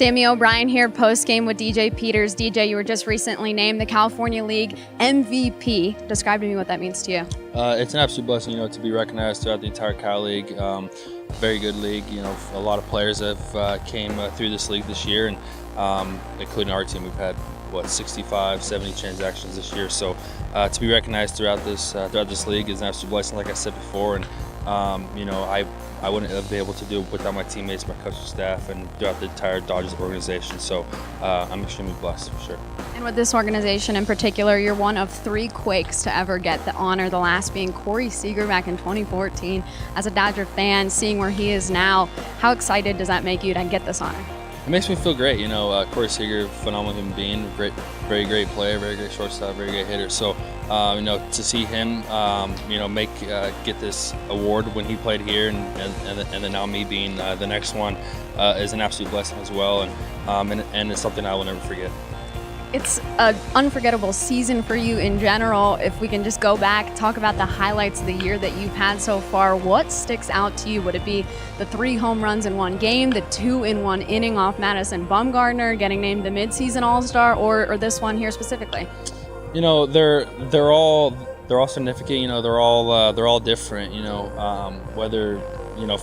Sammy O'Brien here, post-game with DJ Peters. DJ, you were just recently named the California League MVP. Describe to me what that means to you. It's an absolute blessing, to be recognized throughout the entire Cal League. Very good league. A lot of players have came through this league this year, and including our team, we've had 65, 70 transactions this year. So to be recognized throughout this league is an absolute blessing, like I said before. And I wouldn't have been able to do it without my teammates, my coaching staff, and throughout the entire Dodgers organization. So I'm extremely blessed, for sure. And with this organization in particular, you're one of 3 Quakes to ever get the honor, the last being Corey Seager back in 2014. As a Dodger fan, seeing where he is now, how excited does that make you to get this honor? It makes me feel great. Corey Seager, phenomenal human being, very great player, very great shortstop, very great hitter. So, to see him, get this award when he played here, and then now me being the next one, is an absolute blessing as well, and it's something I will never forget. It's an unforgettable season for you in general. If we can just go back, talk about the highlights of the year that you've had so far, what sticks out to you? Would it be the 3 home runs in one game, the 2 in one inning off Madison Bumgarner, getting named the midseason All-Star, or this one here specifically? They're all significant. They're all different. Whether.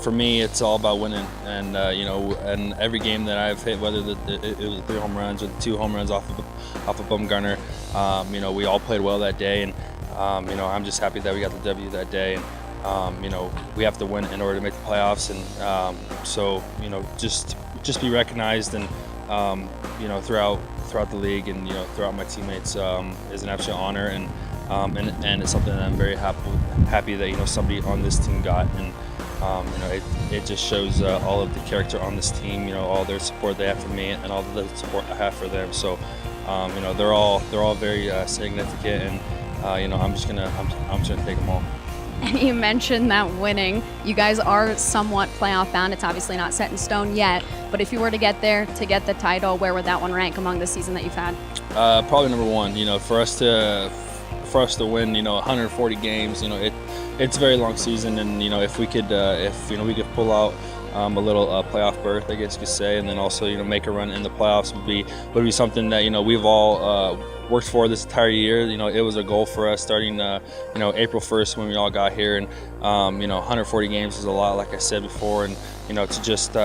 For me, it's all about winning, and and every game that I've hit, whether it was 3 home runs or 2 home runs off of Bumgarner, we all played well that day, and I'm just happy that we got the W that day, and we have to win in order to make the playoffs, and so just be recognized, and throughout the league, and throughout my teammates is an absolute honor, and it's something that I'm very happy that somebody on this team got, and. It just shows all of the character on this team, all their support they have for me, and all the support I have for them. So, they're all very significant, and I'm just gonna take them all. And you mentioned that winning, you guys are somewhat playoff bound. It's obviously not set in stone yet, but if you were to get there to get the title, where would that one rank among the season that you've had? Probably number 1. For us to win, 140 games, it's a very long season, and if we could pull out a little playoff berth, I guess you could say, and then also make a run in the playoffs would be something that we've all worked for this entire year. It was a goal for us starting April 1st when we all got here, and 140 games is a lot, like I said before, and to just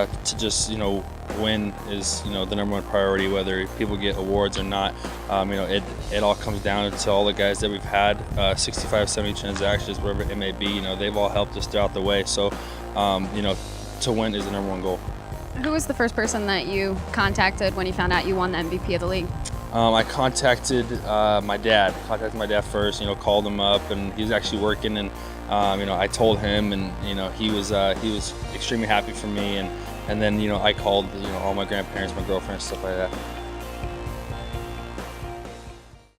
win is the #1 priority, whether people get awards or not. It all comes down to all the guys that we've had, 65, 70 transactions, whatever it may be. They've all helped us throughout the way. So, to win is the #1 goal. Who was the first person that you contacted when you found out you won the MVP of the league? I contacted my dad. First. Called him up, and he was actually working, and I told him, and he was extremely happy for me, and then I called all my grandparents, my girlfriend, stuff like that.